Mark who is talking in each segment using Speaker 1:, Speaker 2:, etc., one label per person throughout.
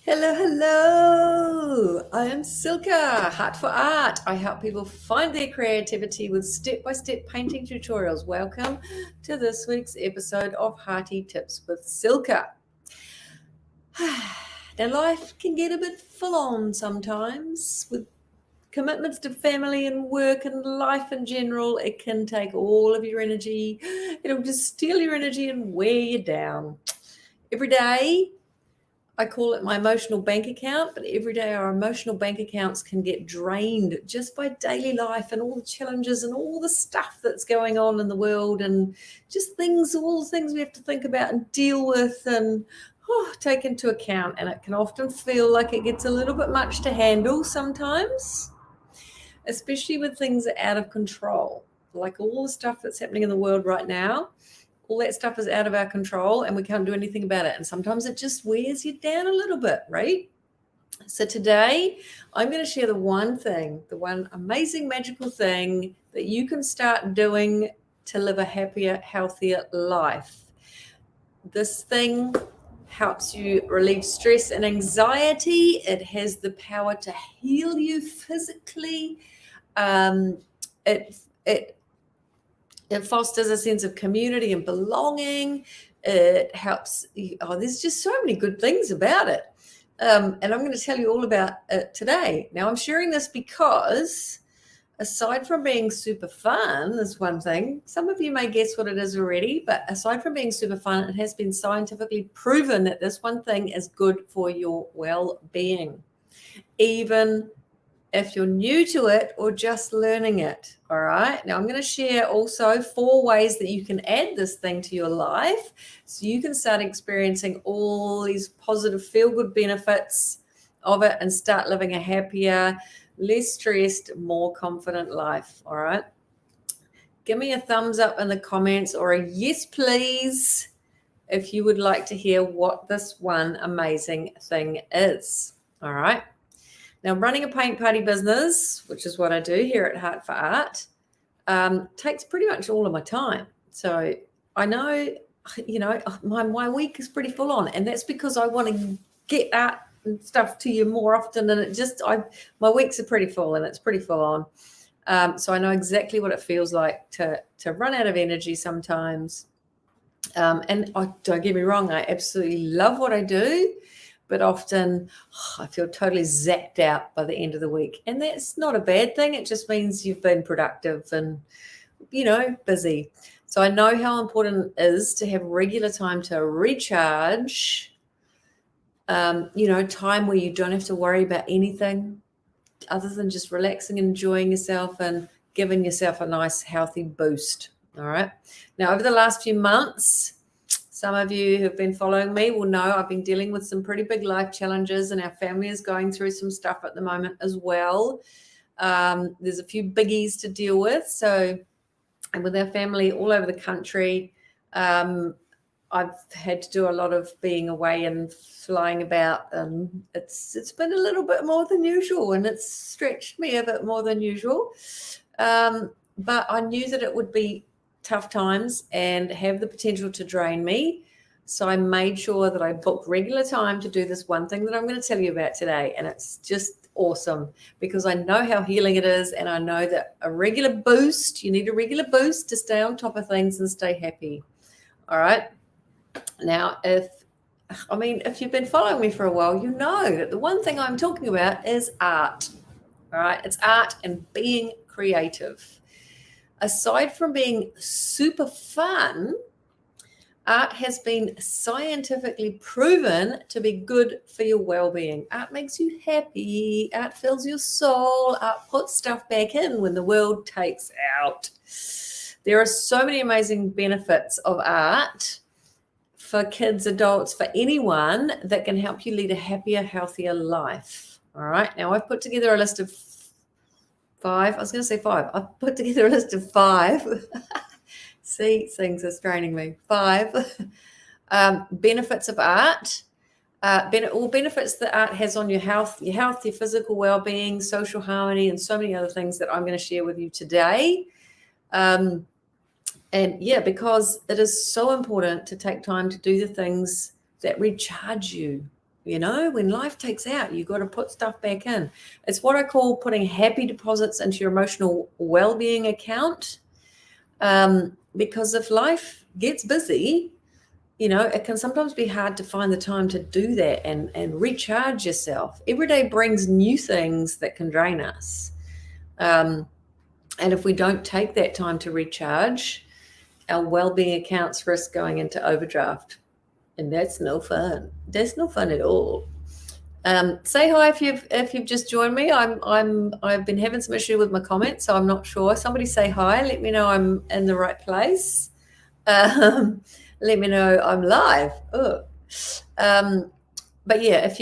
Speaker 1: Hello, hello. I am Silka, Heart for Art. I help people find their creativity with step-by-step painting tutorials. Welcome to this week's episode of Hearty Tips with Silka. Now, life can get a bit full on sometimes with commitments to family and work and life in general. It can take all of your energy. It'll just steal your energy and wear you down. Every day, I call it my emotional bank account, but every day our emotional bank accounts can get drained just by daily life and all the challenges and all the stuff that's going on in the world and just all the things we have to think about and deal with and take into account. And it can often feel like it gets a little bit much to handle sometimes, especially with things that are out of control, like all the stuff that's happening in the world right now. All that stuff is out of our control and we can't do anything about it. And sometimes it just wears you down a little bit, right? So today I'm going to share the one amazing, magical thing that you can start doing to live a happier, healthier life. This thing helps you relieve stress and anxiety. It has the power to heal you physically. It fosters a sense of community and belonging. It helps. There's just so many good things about it. And I'm going to tell you all about it today. Now, I'm sharing this because aside from being super fun is one thing. Some of you may guess what it is already, but aside from being super fun, it has been scientifically proven that this one thing is good for your well-being, even if you're new to it or just learning it. All right. Now I'm going to share also 4 ways that you can add this thing to your life so you can start experiencing all these positive feel-good benefits of it and start living a happier, less stressed, more confident life. All right. Give me a thumbs up in the comments or a yes, please, if you would like to hear what this one amazing thing is. All right. Now, running a paint party business, which is what I do here at Heart for Art, takes pretty much all of my time. So I know, my week is pretty full on, and that's because I want to get art and stuff to you more often. And my weeks are pretty full, and it's pretty full on. So I know exactly what it feels like to run out of energy sometimes. And don't get me wrong, I absolutely love what I do. But often I feel totally zapped out by the end of the week. And that's not a bad thing. It just means you've been productive and, busy. So I know how important it is to have regular time to recharge, time where you don't have to worry about anything other than just relaxing and enjoying yourself and giving yourself a nice, healthy boost. All right. Now, over the last few months, some of you who've been following me will know I've been dealing with some pretty big life challenges, and our family is going through some stuff at the moment as well. There's a few biggies to deal with. So, and with our family all over the country, I've had to do a lot of being away and flying about, and it's been a little bit more than usual, and it's stretched me a bit more than usual. But I knew that it would be tough times and have the potential to drain me. So I made sure that I booked regular time to do this one thing that I'm going to tell you about today. And it's just awesome because I know how healing it is. And I know that you need a regular boost to stay on top of things and stay happy. All right. Now, if you've been following me for a while, you know that the one thing I'm talking about is art. All right. It's art and being creative. Aside from being super fun, art has been scientifically proven to be good for your well-being. Art makes you happy. Art fills your soul. Art puts stuff back in when the world takes out. There are so many amazing benefits of art for kids, adults, for anyone that can help you lead a happier, healthier life. All right. Now, I've put together a list of 5. I was going to say 5. I've put together a list of 5. See, things are straining me. 5 benefits of art. All benefits that art has on your health, your physical well-being, social harmony, and so many other things that I'm going to share with you today. Because it is so important to take time to do the things that recharge you. You know, when life takes out, you've got to put stuff back in. It's what I call putting happy deposits into your emotional well-being account. Because if life gets busy, you know, it can sometimes be hard to find the time to do that and recharge yourself. Every day brings new things that can drain us. And if we don't take that time to recharge, our well-being accounts risk going into overdraft. And that's no fun. That's no fun at all. Say hi if you've just joined me. I've been having some issue with my comments, so I'm not sure. Somebody say hi. Let me know I'm in the right place. Let me know I'm live. But yeah, if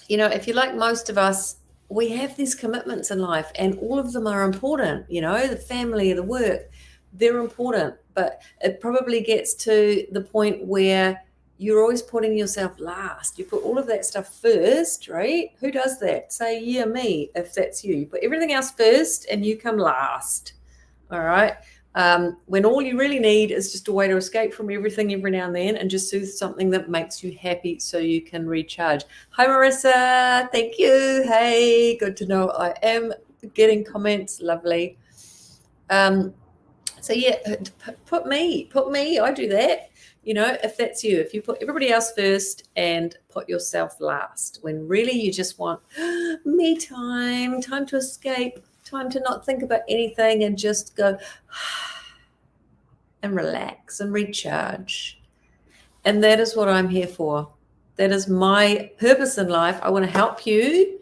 Speaker 1: you're like most of us, we have these commitments in life, and all of them are important. You know, the family, the work, they're important. But it probably gets to the point where you're always putting yourself last. You put all of that stuff first, right? Who does that? Say, yeah, me, if that's you. You put everything else first and you come last. All right. When all you really need is just a way to escape from everything every now and then and just do something that makes you happy so you can recharge. Hi, Marissa. Thank you. Hey, good to know I am getting comments. Lovely. So yeah, put me, I do that. You know, if that's you, if you put everybody else first and put yourself last, when really you just want me time to escape, time to not think about anything and just go and relax and recharge. And that is what I'm here for. That is my purpose in life. I want to help you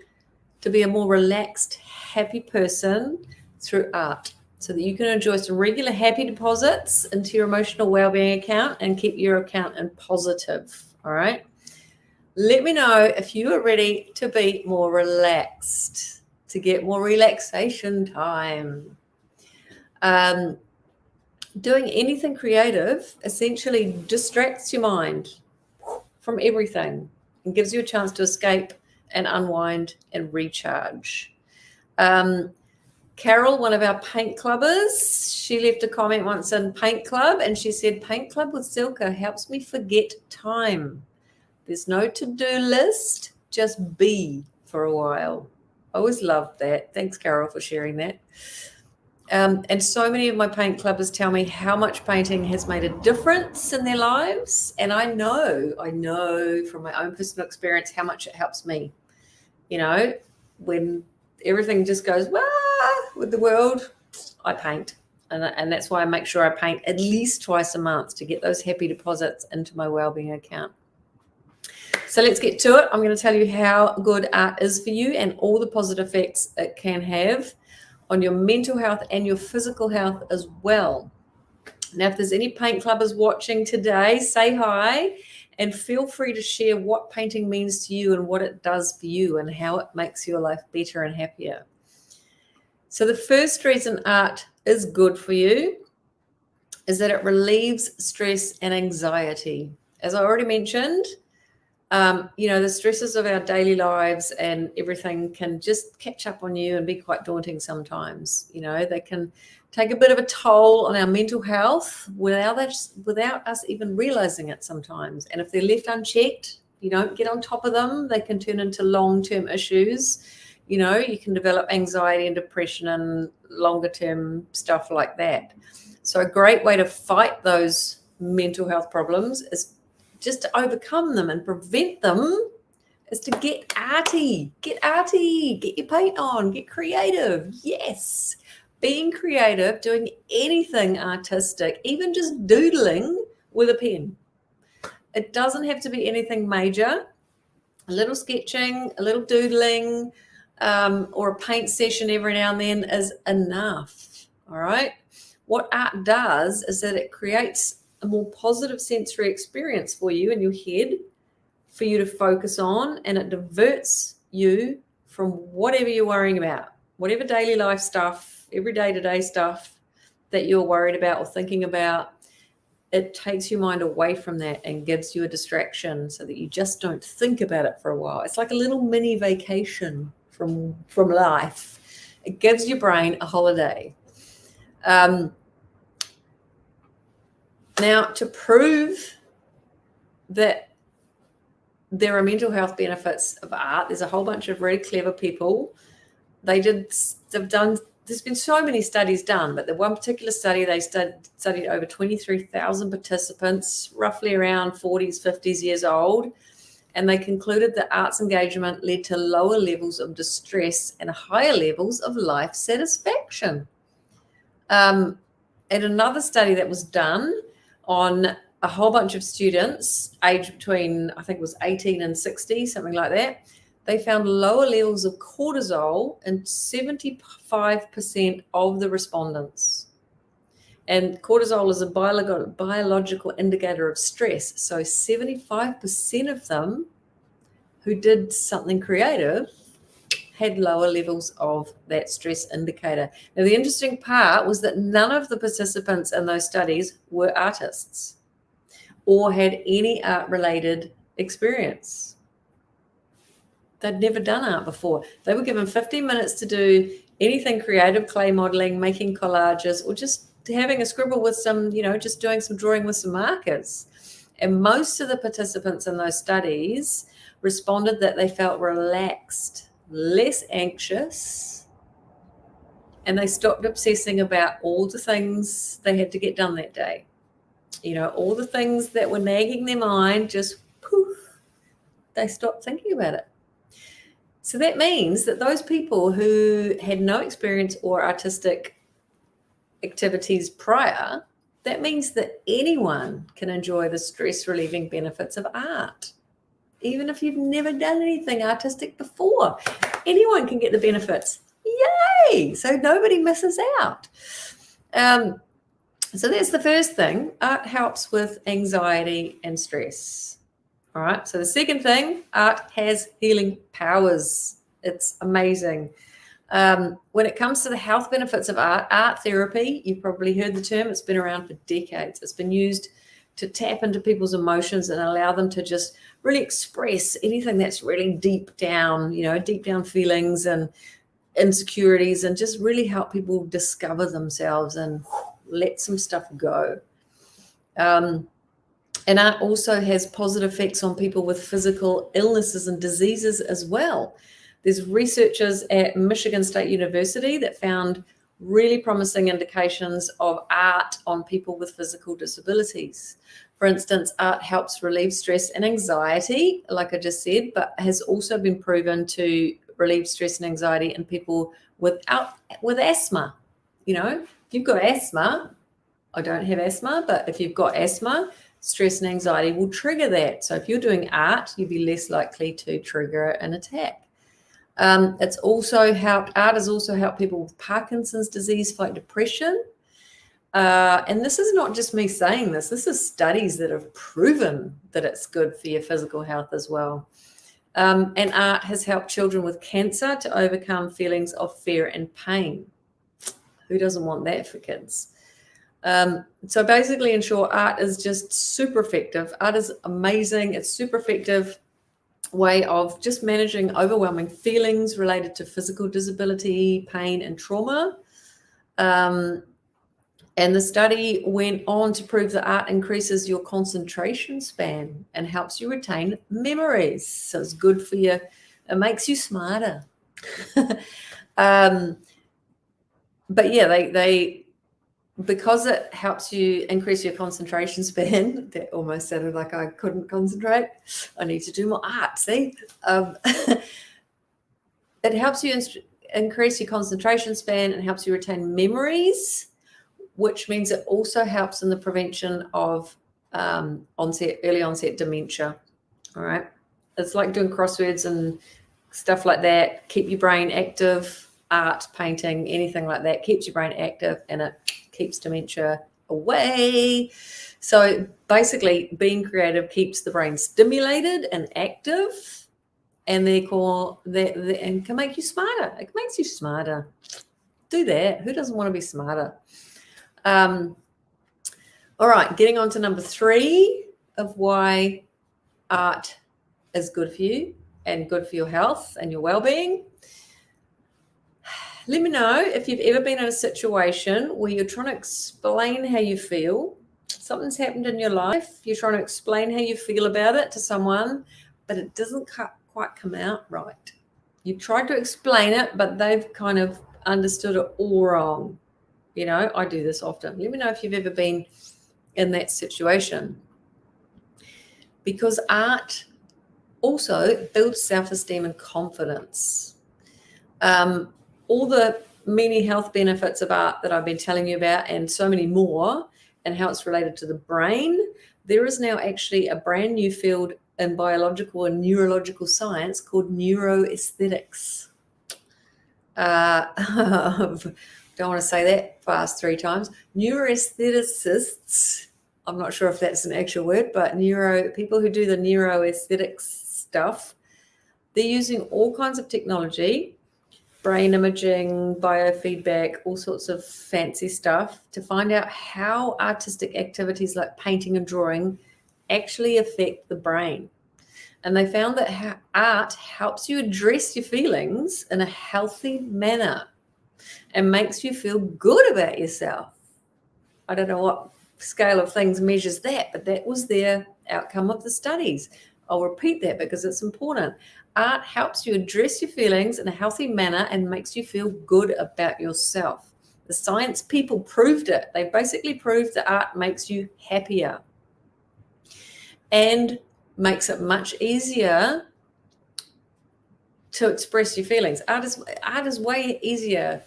Speaker 1: to be a more relaxed, happy person through art, so that you can enjoy some regular happy deposits into your emotional well-being account and keep your account in positive. All right. Let me know if you are ready to be more relaxed, to get more relaxation time. Doing anything creative essentially distracts your mind from everything and gives you a chance to escape and unwind and recharge. Carol, one of our paint clubbers, she left a comment once in Paint Club, and she said, Paint Club with Silka helps me forget time. There's no to-do list, just be for a while. I always loved that. Thanks, Carol, for sharing that. And so many of my paint clubbers tell me how much painting has made a difference in their lives. And I know from my own personal experience how much it helps me. You know, when everything just goes, with the world, I paint. And that's why I make sure I paint at least twice a month to get those happy deposits into my wellbeing account. So let's get to it. I'm going to tell you how good art is for you and all the positive effects it can have on your mental health and your physical health as well. Now, if there's any paint clubbers watching today, say hi and feel free to share what painting means to you and what it does for you and how it makes your life better and happier. So the first reason art is good for you is that it relieves stress and anxiety. As I already mentioned, the stresses of our daily lives and everything can just catch up on you and be quite daunting sometimes. You know, they can take a bit of a toll on our mental health without us even realizing it sometimes. And if they're left unchecked, you don't get on top of them, they can turn into long-term issues. You know, you can develop anxiety and depression and longer-term stuff like that. So a great way to fight those mental health problems is just to overcome them and prevent them is to get arty, get your paint on, get creative. Yes. Being creative, doing anything artistic, even just doodling with a pen. It doesn't have to be anything major. A little sketching, a little doodling, or a paint session every now and then is enough. All right. What art does is that it creates a more positive sensory experience for you in your head for you to focus on, and it diverts you from whatever you're worrying about, whatever daily life stuff, every day-to-day stuff that you're worried about or thinking about. It takes your mind away from that and gives you a distraction so that you just don't think about it for a while. It's like a little mini vacation from life. It gives your brain a holiday. Now, to prove that there are mental health benefits of art. There's a whole bunch of really clever people. There's been so many studies done, but the one particular study, they studied over 23,000 participants, roughly around 40s, 50s years old. And they concluded that arts engagement led to lower levels of distress and higher levels of life satisfaction. And another study that was done on a whole bunch of students aged between, I think it was 18 and 60, something like that, they found lower levels of cortisol in 75% of the respondents. And cortisol is a biological indicator of stress. So 75% of them who did something creative had lower levels of that stress indicator. Now, the interesting part was that none of the participants in those studies were artists or had any art-related experience. They'd never done art before. They were given 15 minutes to do anything creative, clay modeling, making collages, or just having a scribble with some, just doing some drawing with some markers. And most of the participants in those studies responded that they felt relaxed, less anxious, and they stopped obsessing about all the things they had to get done that day. All the things that were nagging their mind, just poof, they stopped thinking about it. So that means that those people who had no experience or artistic activities prior, that means that anyone can enjoy the stress relieving benefits of art. Even if you've never done anything artistic before, anyone can get the benefits. Yay! So nobody misses out. So that's the first thing. Art helps with anxiety and stress. All right. So the second thing, art has healing powers. It's amazing. When it comes to the health benefits of art therapy, you've probably heard the term. It's been around for decades. It's been used to tap into people's emotions and allow them to just really express anything that's really deep down feelings and insecurities, and just really help people discover themselves and let some stuff go. And art also has positive effects on people with physical illnesses and diseases as well. There's researchers at Michigan State University that found really promising indications of art on people with physical disabilities. For instance, art helps relieve stress and anxiety, like I just said, but has also been proven to relieve stress and anxiety in people with asthma. If you've got asthma, I don't have asthma, but if you've got asthma, stress and anxiety will trigger that. So if you're doing art, you'll be less likely to trigger an attack. Art has also helped people with Parkinson's disease fight depression. And this is not just me saying this. This is studies that have proven that it's good for your physical health as well. And art has helped children with cancer to overcome feelings of fear and pain. Who doesn't want that for kids? So basically, in short, art is just super effective. Art is amazing. It's super effective way of just managing overwhelming feelings related to physical disability, pain, and trauma. And the study went on to prove that art increases your concentration span and helps you retain memories. So it's good for you. It makes you smarter. But yeah, because it helps you increase your concentration span, that almost sounded like I couldn't concentrate. I need to do more art, see? It helps you increase your concentration span and helps you retain memories, which means it also helps in the prevention of early onset dementia. All right. It's like doing crosswords and stuff like that. Keep your brain active. Art, painting, anything like that keeps your brain active, and it keeps dementia away. So basically, being creative keeps the brain stimulated and active, and therefore and can make you smarter. It makes you smarter. Do that. Who doesn't want to be smarter? All right, getting on to number 3 of why art is good for you and good for your health and your well-being. Let me know if you've ever been in a situation where you're trying to explain how you feel. Something's happened in your life. You're trying to explain how you feel about it to someone, but it doesn't quite come out right. You've tried to explain it, but they've kind of understood it all wrong. You know, I do this often. Let me know if you've ever been in that situation. Because art also builds self-esteem and confidence. All the many health benefits of art that I've been telling you about, and so many more, and how it's related to the brain. There is now actually a brand new field in biological and neurological science called neuroaesthetics. Don't want to say that fast 3 times. Neuroaestheticists, I'm not sure if that's an actual word, but people who do the neuroaesthetics stuff, they're using all kinds of technology, brain imaging, biofeedback, all sorts of fancy stuff to find out how artistic activities like painting and drawing actually affect the brain. And they found that art helps you address your feelings in a healthy manner and makes you feel good about yourself. I don't know what scale of things measures that, but that was their outcome of the studies. I'll repeat that because it's important. Art helps you address your feelings in a healthy manner and makes you feel good about yourself. The science people proved it. They basically proved that art makes you happier and makes it much easier to express your feelings. Art is way easier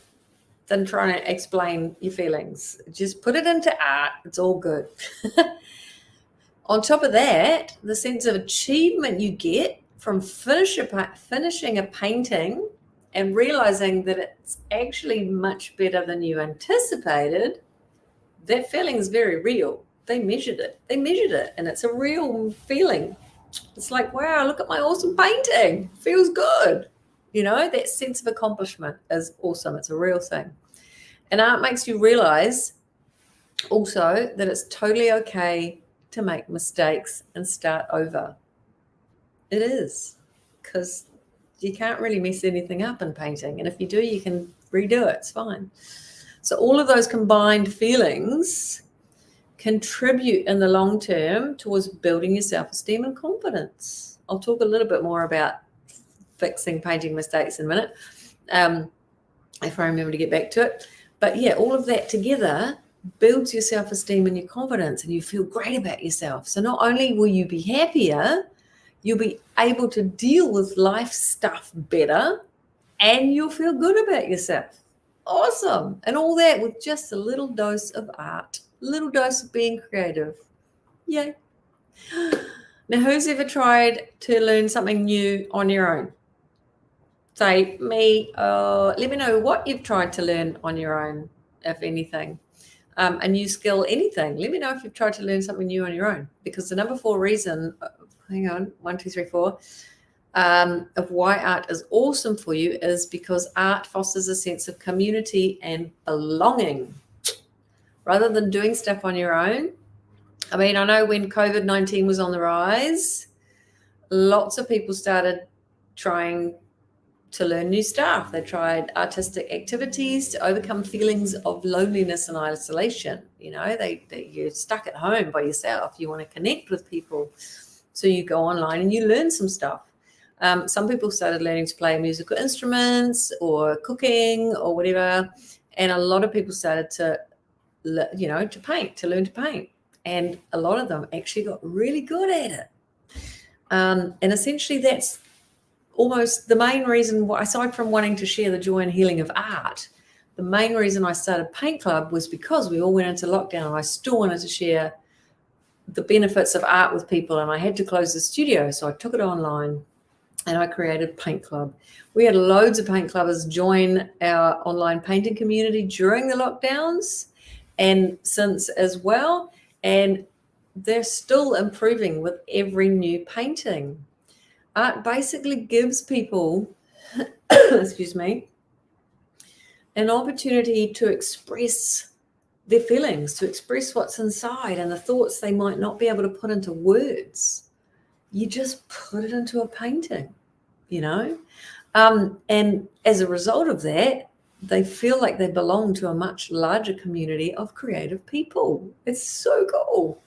Speaker 1: than trying to explain your feelings. Just put it into art. It's all good. On top of that, the sense of achievement you get from finishing a painting and realizing that it's actually much better than you anticipated, that feeling is very real. They measured it, and it's a real feeling. It's like, wow, look at my awesome painting. Feels good. You know, that sense of accomplishment is awesome. It's a real thing. And art makes you realize also that it's totally okay to make mistakes and start over. It is, because you can't really mess anything up in painting. And if you do, you can redo it. It's fine. So all of those combined feelings contribute in the long term towards building your self-esteem and confidence. I'll talk a little bit more about fixing painting mistakes in a minute, if I remember to get back to it. But yeah, all of that together builds your self-esteem and your confidence, and you feel great about yourself. So not only will you be happier, you'll be able to deal with life stuff better, and you'll feel good about yourself. Awesome. And all that with just a little dose of art, a little dose of being creative. Yay. Now, who's ever tried to learn something new on your own? Say me, let me know what you've tried to learn on your own, if anything. A new skill, anything. Let me know if you've tried to learn something new on your own. Because the number 4 reason, hang on, 1, 2, 3, 4, of why art is awesome for you is because art fosters a sense of community and belonging. Rather than doing stuff on your own. I mean, I know when COVID-19 was on the rise, lots of people started trying to learn new stuff. They tried artistic activities to overcome feelings of loneliness and isolation. You know, you're stuck at home by yourself. You want to connect with people. So you go online and you learn some stuff. Some people started learning to play musical instruments or cooking or whatever. And a lot of people started to learn to paint. And a lot of them actually got really good at it. And essentially that's almost the main reason why, aside from wanting to share the joy and healing of art, the main reason I started Paint Club was because we all went into lockdown and I still wanted to share the benefits of art with people, and I had to close the studio. So I took it online and I created Paint Club. We had loads of paint clubbers join our online painting community during the lockdowns and since as well. And they're still improving with every new painting. Art basically gives people, excuse me, an opportunity to express their feelings, to express what's inside and the thoughts they might not be able to put into words. You just put it into a painting, you know? And as a result of that, they feel like they belong to a much larger community of creative people. It's so cool.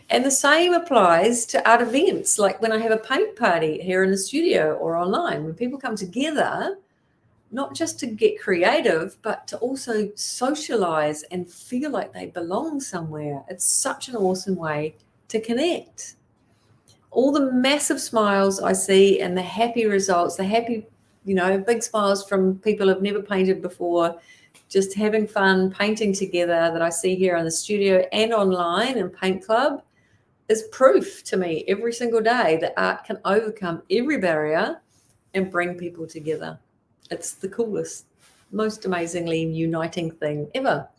Speaker 1: And the same applies to art events, like when I have a paint party here in the studio or online, when people come together, not just to get creative, but to also socialize and feel like they belong somewhere. It's such an awesome way to connect. All the massive smiles I see and the happy results, the happy, big smiles from people who've never painted before, just having fun painting together, that I see here in the studio and online in Paint Club, is proof to me every single day that art can overcome every barrier and bring people together. It's the coolest, most amazingly uniting thing ever.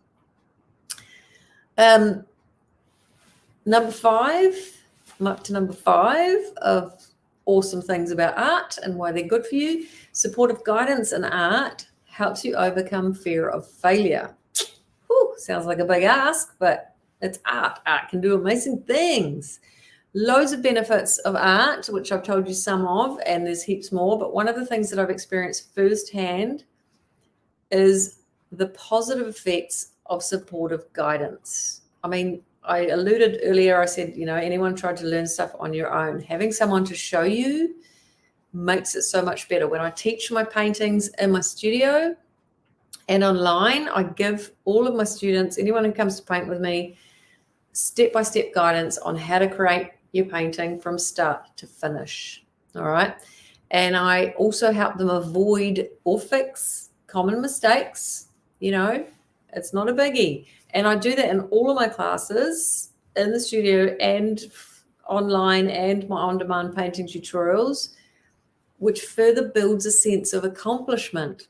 Speaker 1: Number 5, I'm up to number 5 of awesome things about art and why they're good for you. Supportive guidance in art helps you overcome fear of failure. Whew, sounds like a big ask, but it's art. Art can do amazing things. Loads of benefits of art, which I've told you some of, and there's heaps more. But one of the things that I've experienced firsthand is the positive effects of supportive guidance. I mean, I alluded earlier, I said, anyone tried to learn stuff on your own, having someone to show you makes it so much better. When I teach my paintings in my studio and online, I give all of my students, anyone who comes to paint with me, step-by-step guidance on how to create your painting from start to finish. All right. And I also help them avoid or fix common mistakes. It's not a biggie. And I do that in all of my classes in the studio and online and my on-demand painting tutorials, which further builds a sense of accomplishment.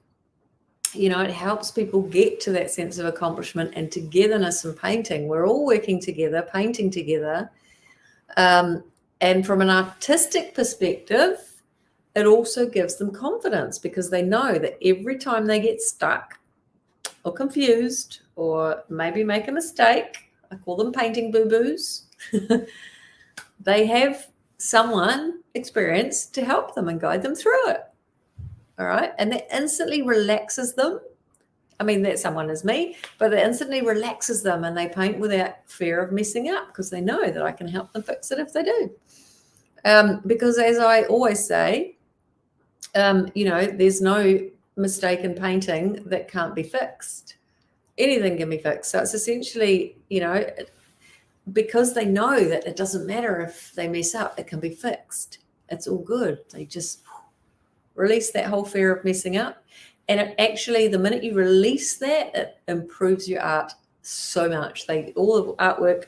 Speaker 1: It helps people get to that sense of accomplishment and togetherness in painting. We're all working together, painting together. And from an artistic perspective, it also gives them confidence because they know that every time they get stuck or confused or maybe make a mistake, I call them painting boo-boos, they have someone experienced to help them and guide them through it. All right. And that instantly relaxes them. I mean, that someone is me, but it instantly relaxes them and they paint without fear of messing up because they know that I can help them fix it if they do. Because as I always say, there's no mistake in painting that can't be fixed. Anything can be fixed. So it's essentially, because they know that it doesn't matter if they mess up, it can be fixed. It's all good. They just release that whole fear of messing up. And it actually, the minute you release that, it improves your art so much. All the artwork,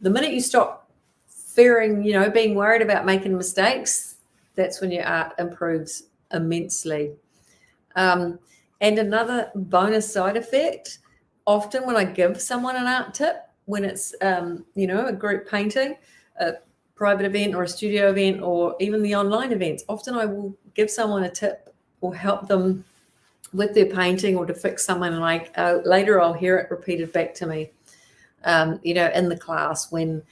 Speaker 1: the minute you stop fearing, being worried about making mistakes, that's when your art improves immensely. And another bonus side effect, often when I give someone an art tip, when it's, a group painting, a private event or a studio event, or even the online events, often I will give someone a tip or help them with their painting or to fix someone. And later I'll hear it repeated back to me, in the class when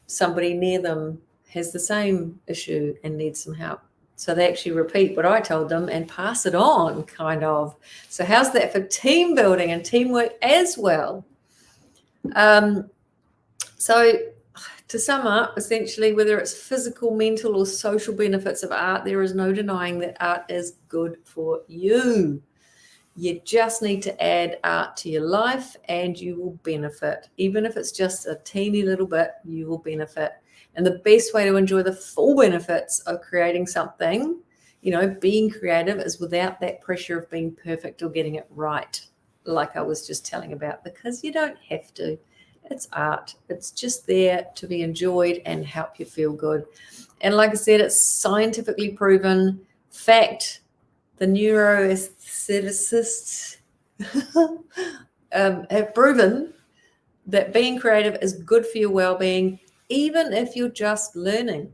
Speaker 1: somebody near them has the same issue and needs some help. So they actually repeat what I told them and pass it on, kind of. So how's that for team building and teamwork as well? So to sum up, essentially, whether it's physical, mental, or social benefits of art, there is no denying that art is good for you. You just need to add art to your life and you will benefit. Even if it's just a teeny little bit, you will benefit. And the best way to enjoy the full benefits of creating something, being creative, is without that pressure of being perfect or getting it right, like I was just telling about, because you don't have to. It's art. It's just there to be enjoyed and help you feel good. And like I said, it's scientifically proven fact. The neuroaestheticists have proven that being creative is good for your well-being, even if you're just learning.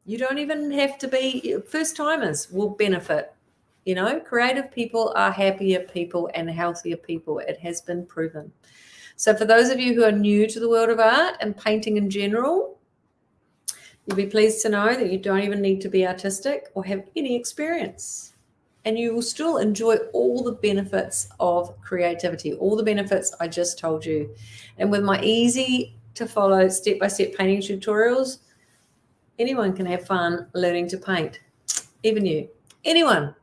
Speaker 1: You don't even have to be, first timers will benefit. Creative people are happier people and healthier people. It has been proven. So for those of you who are new to the world of art and painting in general, you'll be pleased to know that you don't even need to be artistic or have any experience. and you will still enjoy all the benefits of creativity, all the benefits I just told you. And with my easy to follow step-by-step painting tutorials, anyone can have fun learning to paint, even you, anyone.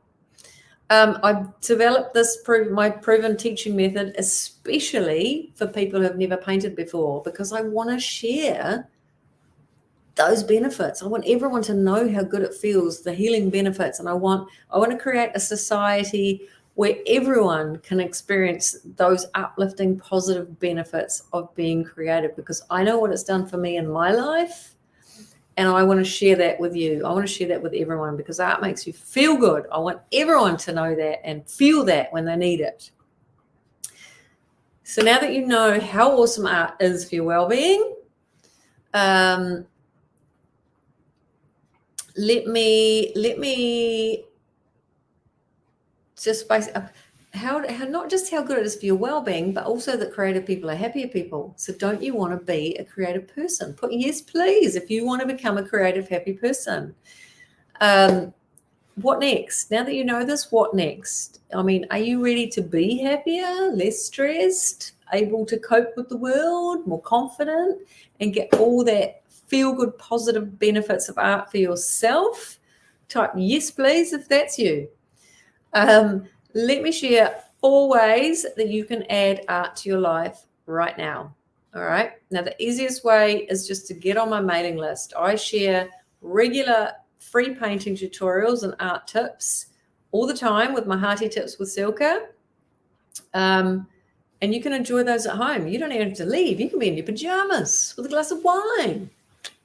Speaker 1: I've developed my proven teaching method, especially for people who have never painted before, because I want to share those benefits. I want everyone to know how good it feels, the healing benefits, and I want to create a society where everyone can experience those uplifting, positive benefits of being creative, because I know what it's done for me in my life. And I want to share that with you. I want to share that with everyone, because art makes you feel good. I want everyone to know that and feel that when they need it. So now that you know how awesome art is for your well-being, let me just how not just how good it is for your well-being, but also that creative people are happier people. So don't you want to be a creative person? Put yes, please, if you want to become a creative, happy person. What next? Now that you know this, what next? I mean, are you ready to be happier, less stressed, able to cope with the world, more confident, and get all that feel-good, positive benefits of art for yourself? Type yes, please, if that's you. Let me share 4 ways that you can add art to your life right now. All right. Now, the easiest way is just to get on my mailing list. I share regular free painting tutorials and art tips all the time with my Hearty Tips with Silke. And you can enjoy those at home. You don't even have to leave. You can be in your pajamas with a glass of wine,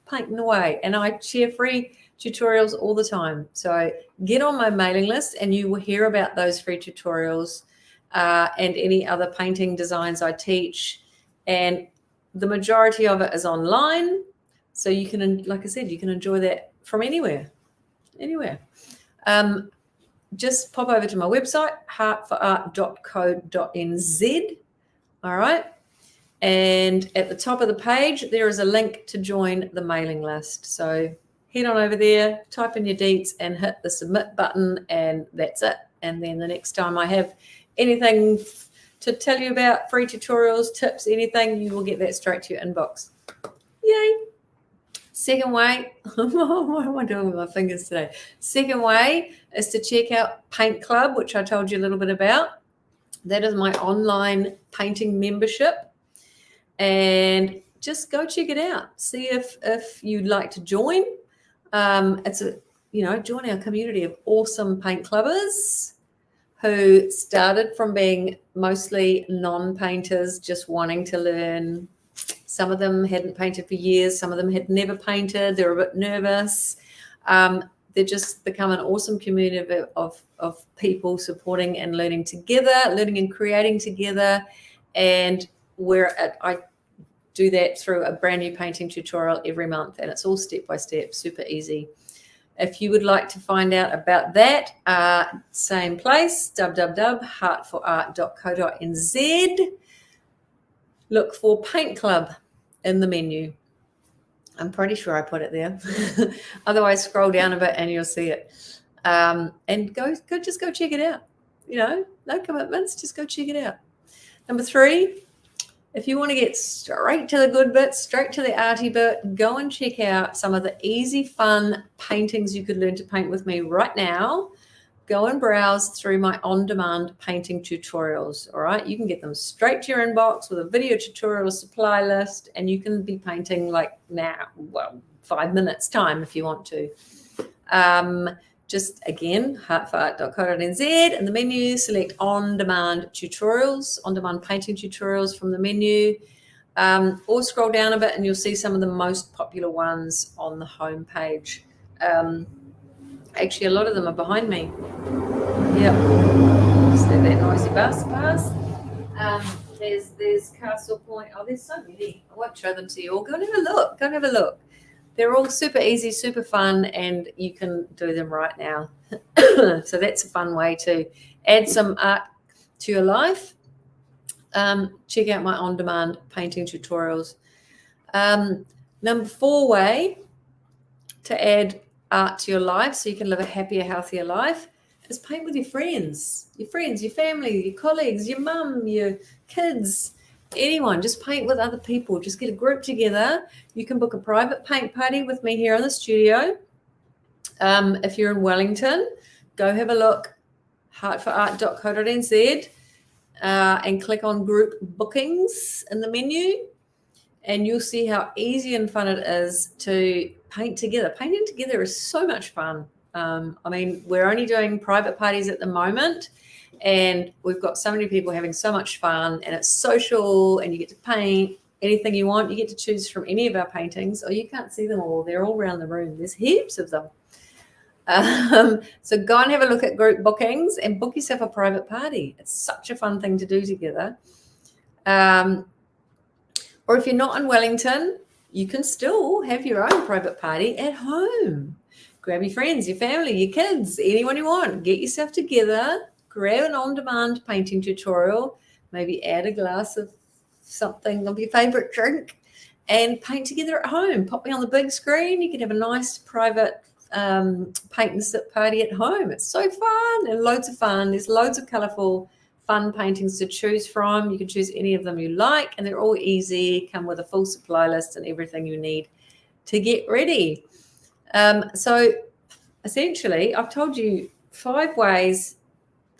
Speaker 1: painting away. And I share free tutorials all the time. So get on my mailing list and you will hear about those free tutorials and any other painting designs I teach. And the majority of it is online. So you can, like I said, you can enjoy that from anywhere. Just pop over to my website, heartforart.co.nz. All right. And at the top of the page, there is a link to join the mailing list. So head on over there, type in your deets and hit the submit button, and that's it. And then the next time I have anything to tell you about, free tutorials, tips, anything, you will get that straight to your inbox. Yay. Second way, what am I doing with my fingers today? Second way is to check out Paint Club, which I told you a little bit about. That is my online painting membership. And just go check it out. See if you'd like to join. Join our community of awesome paint clubbers who started from being mostly non-painters, just wanting to learn. Some of them hadn't painted for years. Some of them had never painted. They were a bit nervous. They're just become an awesome community of people supporting and learning together, learning and creating together. And I do that through a brand new painting tutorial every month, and it's all step-by-step, super easy. If you would like to find out about that, same place, www.heartforart.co.nz. Look for Paint Club in the menu. I'm pretty sure I put it there. Otherwise, scroll down a bit and you'll see it. And just go check it out. No commitments, just go check it out. Number 3, if you want to get straight to the good bit, straight to the arty bit, go and check out some of the easy, fun paintings you could learn to paint with me right now. Go and browse through my on-demand painting tutorials, all right? You can get them straight to your inbox with a video tutorial supply list, and you can be painting like now, 5 minutes time if you want to. Just again, heartforart.co.nz, in the menu, select on-demand tutorials, on-demand painting tutorials from the menu, or scroll down a bit and you'll see some of the most popular ones on the home page. Actually, a lot of them are behind me. Yep. Just let that noisy bus pass. There's Castle Point. Oh, there's so many. I won't show them to you all. Go and have a look. They're all super easy, super fun, and you can do them right now. So that's a fun way to add some art to your life. Check out my on-demand painting tutorials. Number 4 way to add art to your life so you can live a happier, healthier life is paint with your friends, your family, your colleagues, your mum, your kids, anyone. Just paint with other people. Just get a group together. You can book a private paint party with me here in the studio. If you're in Wellington, go have a look, heartforart.co.nz, and click on group bookings in the menu, and you'll see how easy and fun it is to paint together. Painting together is so much fun. I mean, we're only doing private parties at the moment, and we've got so many people having so much fun, and it's social, and you get to paint anything you want. You get to choose from any of our paintings. Oh, you can't see them all. They're all around the room. There's heaps of them. So go and have a look at group bookings and book yourself a private party. It's such a fun thing to do together. Or if you're not in Wellington, you can still have your own private party at home. Grab your friends, your family, your kids, anyone you want. Get yourself together, grab an on-demand painting tutorial, maybe add a glass of something of your favorite drink, and paint together at home. Pop me on the big screen. You can have a nice private paint and sip party at home. It's so fun and loads of fun. There's loads of colourful, fun paintings to choose from. You can choose any of them you like, and they're all easy, come with a full supply list and everything you need to get ready. So essentially, I've told you 5 ways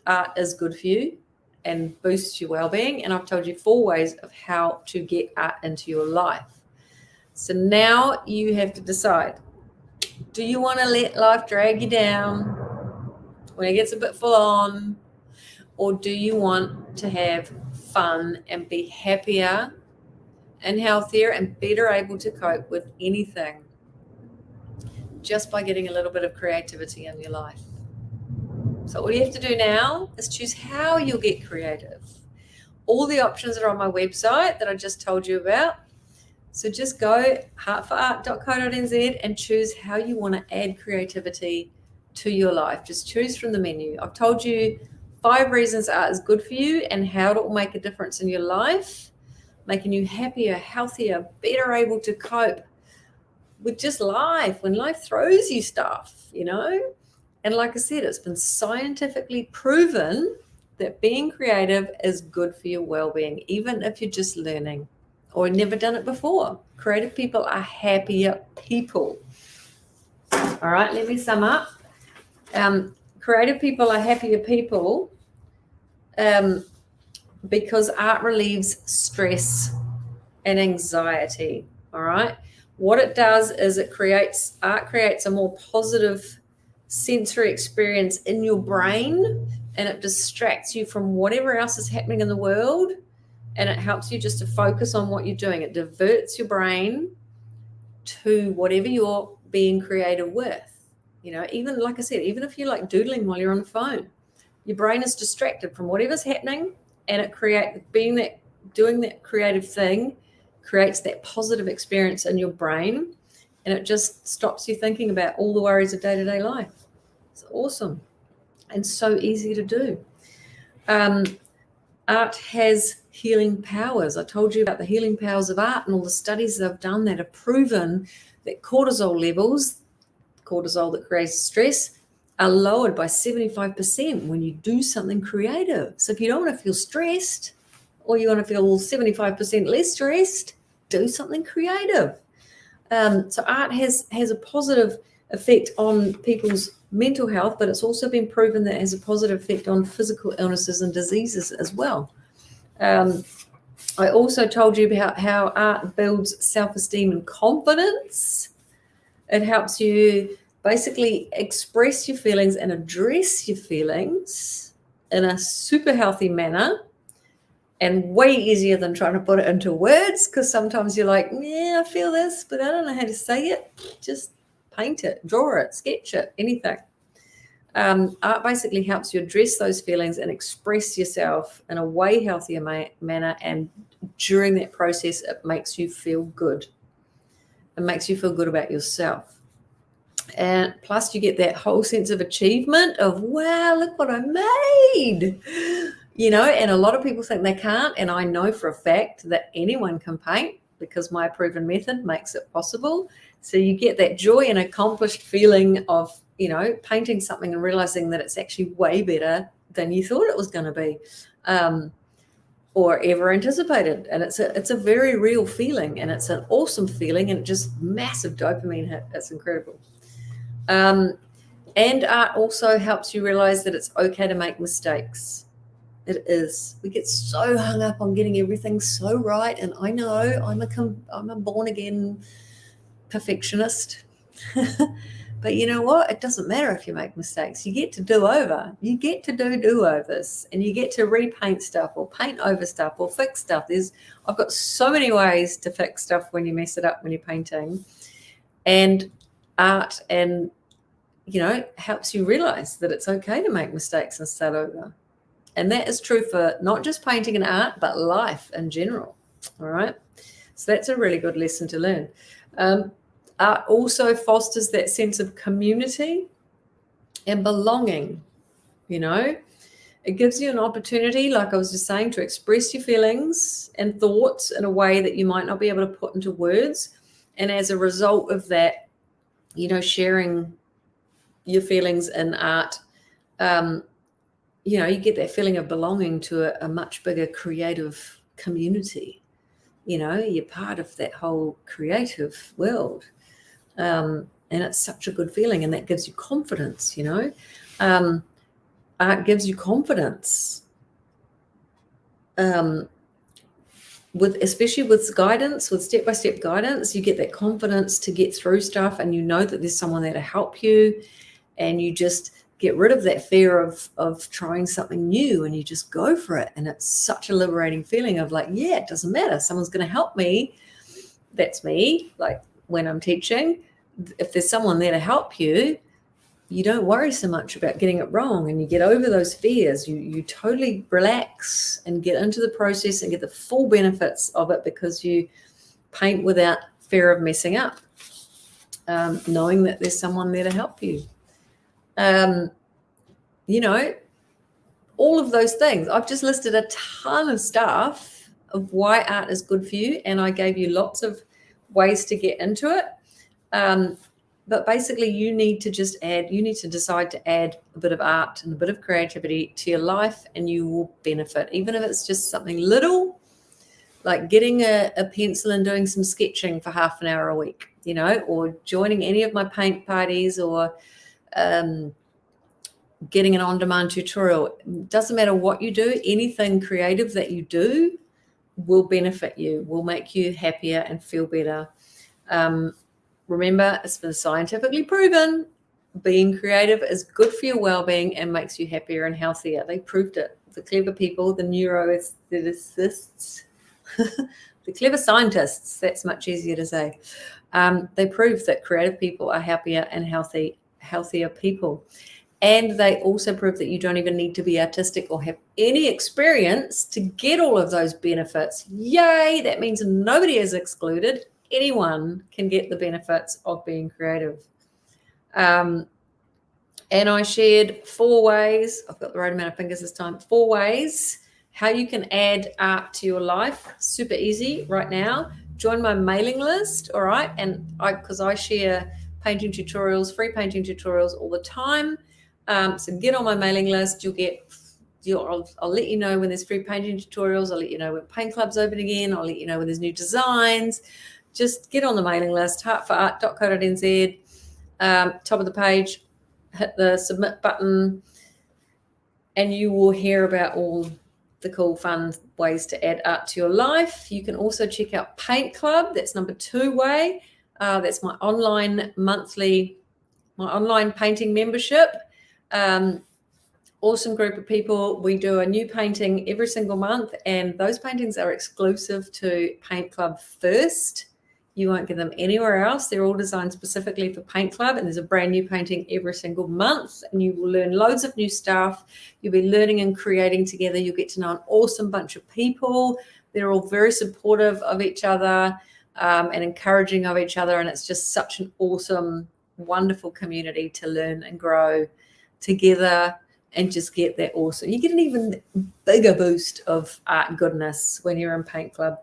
Speaker 1: art is good for you and boosts your well-being, and I've told you 4 ways of how to get art into your life. So now you have to decide, do you want to let life drag you down when it gets a bit full on, or do you want to have fun and be happier and healthier and better able to cope with anything just by getting a little bit of creativity in your life? So all you have to do now is choose how you'll get creative. All the options are on my website that I just told you about. So just go heartforart.co.nz and choose how you want to add creativity to your life. Just choose from the menu. I've told you 5 reasons art is good for you and how it will make a difference in your life, making you happier, healthier, better able to cope with just life when life throws you stuff, you know. And like I said, it's been scientifically proven that being creative is good for your well-being, even if you're just learning or never done it before. Creative people are happier people. All right, let me sum up. Creative people are happier people because art relieves stress and anxiety. All right. What it does is art creates a more positive sensory experience in your brain, and it distracts you from whatever else is happening in the world, and it helps you just to focus on what you're doing. It diverts your brain to whatever you're being creative with. You know, even like I said, even if you're like doodling while you're on the phone, your brain is distracted from whatever's happening, and doing that creative thing creates that positive experience in your brain, and it just stops you thinking about all the worries of day-to-day life. It's awesome and so easy to do. Art has healing powers. I told you about the healing powers of art and all the studies that I've done that have proven that cortisol levels, cortisol that creates stress, are lowered by 75% when you do something creative. So if you don't want to feel stressed, or you want to feel 75% less stressed, do something creative. So art has a positive effect on people's mental health, but it's also been proven that it has a positive effect on physical illnesses and diseases as well. I also told you about how art builds self-esteem and confidence. It helps you basically express your feelings and address your feelings in a super healthy manner, and way easier than trying to put it into words, because sometimes you're like, yeah, I feel this, but I don't know how to say it. Just paint it, draw it, sketch it, anything. Art basically helps you address those feelings and express yourself in a way healthier manner, and during that process, it makes you feel good. It makes you feel good about yourself. And plus you get that whole sense of achievement of, wow, look what I made. You know, and a lot of people think they can't, and I know for a fact that anyone can paint because my proven method makes it possible. So you get that joy and accomplished feeling of painting something and realizing that it's actually way better than you thought it was going to be, or ever anticipated. And it's a very real feeling, and it's an awesome feeling, and just massive dopamine hit. It's incredible. And art also helps you realize that it's okay to make mistakes. It is. We get so hung up on getting everything so right. And I know I'm a born again perfectionist. But you know what? It doesn't matter if you make mistakes. You get to do over. You get to do overs, and you get to repaint stuff or paint over stuff or fix stuff. I've got so many ways to fix stuff when you mess it up when you're painting. And art and helps you realize that it's okay to make mistakes and start over. And that is true for not just painting and art, but life in general. All right. So that's a really good lesson to learn. Art also fosters that sense of community and belonging. It gives you an opportunity, like I was just saying, to express your feelings and thoughts in a way that you might not be able to put into words. And as a result of that, sharing your feelings in art, you get that feeling of belonging to a much bigger creative community. You're part of that whole creative world. And it's such a good feeling, and that gives you confidence. Art gives you confidence. Especially with guidance, with step-by-step guidance, you get that confidence to get through stuff, and you know that there's someone there to help you, and you just get rid of that fear of trying something new, and you just go for it. And it's such a liberating feeling of like, yeah, it doesn't matter. Someone's going to help me. That's me. Like when I'm teaching, if there's someone there to help you, you don't worry so much about getting it wrong, and you get over those fears. You totally relax and get into the process and get the full benefits of it, because you paint without fear of messing up, knowing that there's someone there to help you. All of those things. I've just listed a ton of stuff of why art is good for you, and I gave you lots of ways to get into it. But basically you need to decide to add a bit of art and a bit of creativity to your life, and you will benefit, even if it's just something little, like getting a pencil and doing some sketching for half an hour a week, or joining any of my paint parties, or getting an on-demand tutorial. It doesn't matter what you do, anything creative that you do will benefit you, will make you happier and feel better. Remember, it's been scientifically proven being creative is good for your well-being and makes you happier and healthier. They proved it. The clever people, the neuroaestheticists, the clever scientists, that's much easier to say. They proved that creative people are happier and healthier people. And they also prove that you don't even need to be artistic or have any experience to get all of those benefits. Yay! That means nobody is excluded. Anyone can get the benefits of being creative. And I shared 4 ways. I've got the right amount of fingers this time. 4 ways how you can add art to your life. Super easy right now. Join my mailing list, all right? And because I share painting tutorials, free painting tutorials all the time. So get on my mailing list. I'll let you know when there's free painting tutorials. I'll let you know when Paint Club's open again. I'll let you know when there's new designs. Just get on the mailing list, heartforart.co.nz. Top of the page, hit the submit button, and you will hear about all the cool, fun ways to add art to your life. You can also check out Paint Club. That's number 2 way. That's my online painting membership. Awesome group of people. We do a new painting every single month, and those paintings are exclusive to Paint Club first. You won't get them anywhere else. They're all designed specifically for Paint Club, and there's a brand new painting every single month, and you will learn loads of new stuff. You'll be learning and creating together. You'll get to know an awesome bunch of people. They're all very supportive of each other and encouraging of each other, and it's just such an awesome, wonderful community to learn and grow together and just get that awesome. You get an even bigger boost of art goodness when you're in Paint Club.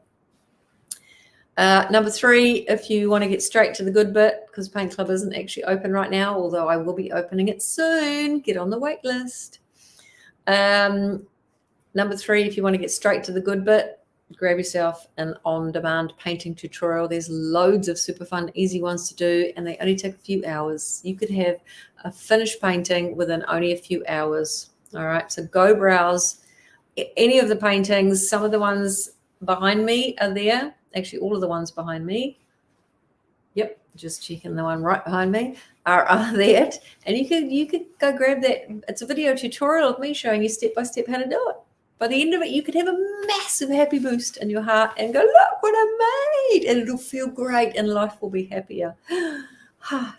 Speaker 1: Number 3, if you want to get straight to the good bit, because Paint Club isn't actually open right now, although I will be opening it soon, get on the wait list. Number 3, if you want to get straight to the good bit, grab yourself an on-demand painting tutorial. There's loads of super fun, easy ones to do, and they only take a few hours. You could have a finished painting within only a few hours. All right, so go browse any of the paintings. Some of the ones behind me are there. Actually, all of the ones behind me. Yep, just checking the one right behind me are there. And you could go grab that. It's a video tutorial of me showing you step by step how to do it. By the end of it, you could have a massive happy boost in your heart and go, look what I made. And it'll feel great and life will be happier.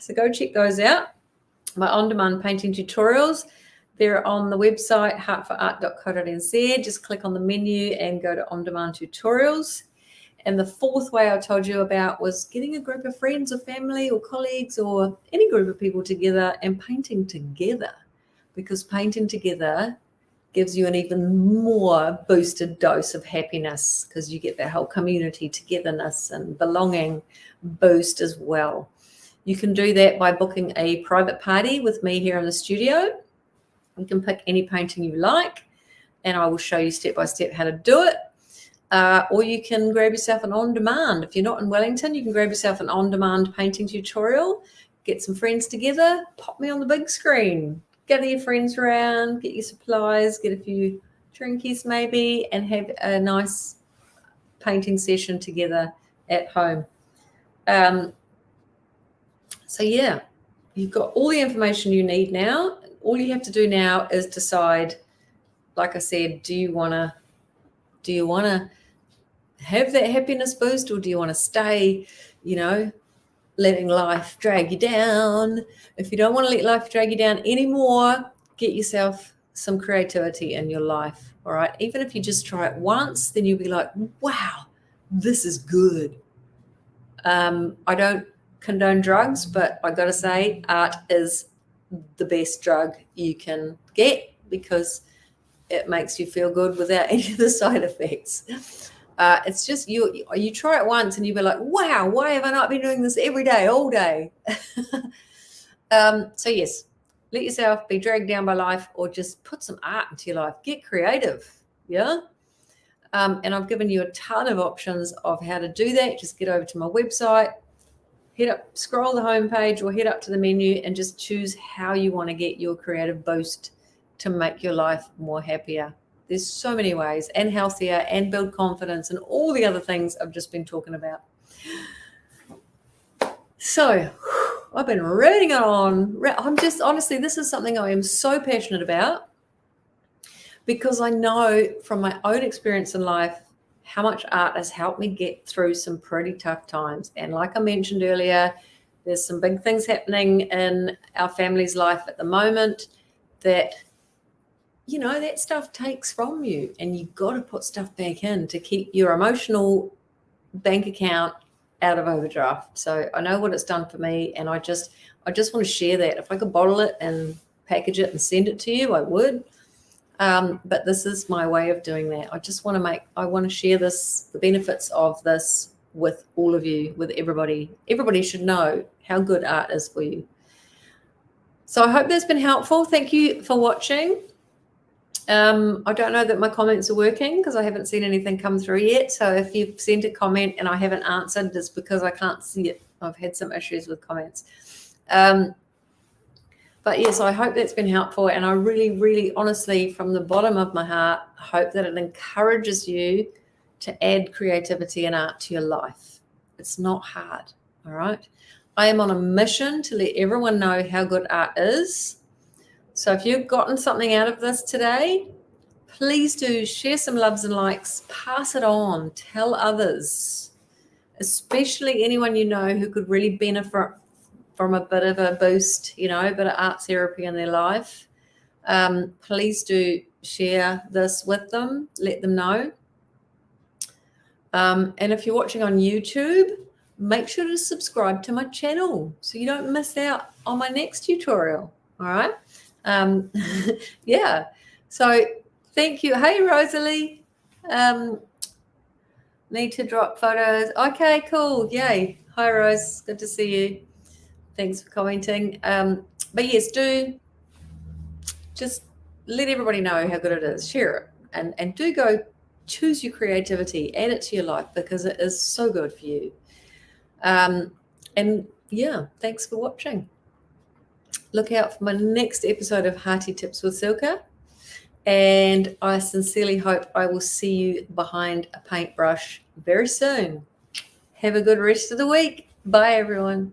Speaker 1: So go check those out. My on-demand painting tutorials, they're on the website, heartforart.co.nz. Just click on the menu and go to on-demand tutorials. And the 4th way I told you about was getting a group of friends or family or colleagues or any group of people together and painting together, because painting together gives you an even more boosted dose of happiness, because you get that whole community togetherness and belonging boost as well. You can do that by booking a private party with me here in the studio. You can pick any painting you like, and I will show you step by step how to do it. Or you can grab yourself an on-demand. If you're not in Wellington, you can grab yourself an on-demand painting tutorial, get some friends together, pop me on the big screen, gather your friends around, get your supplies, get a few drinkies maybe, and have a nice painting session together at home. So yeah, you've got all the information you need now. All you have to do now is decide, like I said, do you want to have that happiness boost, or do you want to stay, letting life drag you down? If you don't want to let life drag you down anymore, get yourself some creativity in your life. All right. Even if you just try it once, then you'll be like, wow, this is good. I don't condone drugs, but I got to say, art is the best drug you can get, because it makes you feel good without any of the side effects. It's just you try it once and you'll be like, wow, why have I not been doing this every day, all day? So yes, let yourself be dragged down by life, or just put some art into your life. Get creative. Yeah. And I've given you a ton of options of how to do that. Just get over to my website, scroll the homepage, or head up to the menu and just choose how you want to get your creative boost to make your life more happier. There's so many ways, and healthier, and build confidence, and all the other things I've just been talking about. So I've been reading it on. I'm just, honestly, this is something I am so passionate about, because I know from my own experience in life how much art has helped me get through some pretty tough times. And like I mentioned earlier, there's some big things happening in our family's life at the moment that, that stuff takes from you, and you've got to put stuff back in to keep your emotional bank account out of overdraft. So I know what it's done for me, and I just want to share that. If I could bottle it and package it and send it to you, I would. But this is my way of doing that. I want to share the benefits of this with all of you, with everybody. Everybody should know how good art is for you. So I hope that's been helpful. Thank you for watching. I don't know that my comments are working, because I haven't seen anything come through yet. So if you've sent a comment and I haven't answered, it's because I can't see it. I've had some issues with comments. But yes, I hope that's been helpful. And I really, really, honestly, from the bottom of my heart, hope that it encourages you to add creativity and art to your life. It's not hard. All right. I am on a mission to let everyone know how good art is. So if you've gotten something out of this today, please do share some loves and likes, pass it on, tell others, especially anyone you know who could really benefit from a bit of a boost, a bit of art therapy in their life. Please do share this with them, let them know. And if you're watching on YouTube, make sure to subscribe to my channel so you don't miss out on my next tutorial. All right. Yeah. So thank you. Hey, Rosalie. Need to drop photos. Okay, cool. Yay. Hi, Rose. Good to see you. Thanks for commenting. But yes, do just let everybody know how good it is. Share it. And do go choose your creativity. Add it to your life because it is so good for you. And yeah, thanks for watching. Look out for my next episode of Hearty Tips with Silka. And I sincerely hope I will see you behind a paintbrush very soon. Have a good rest of the week. Bye, everyone.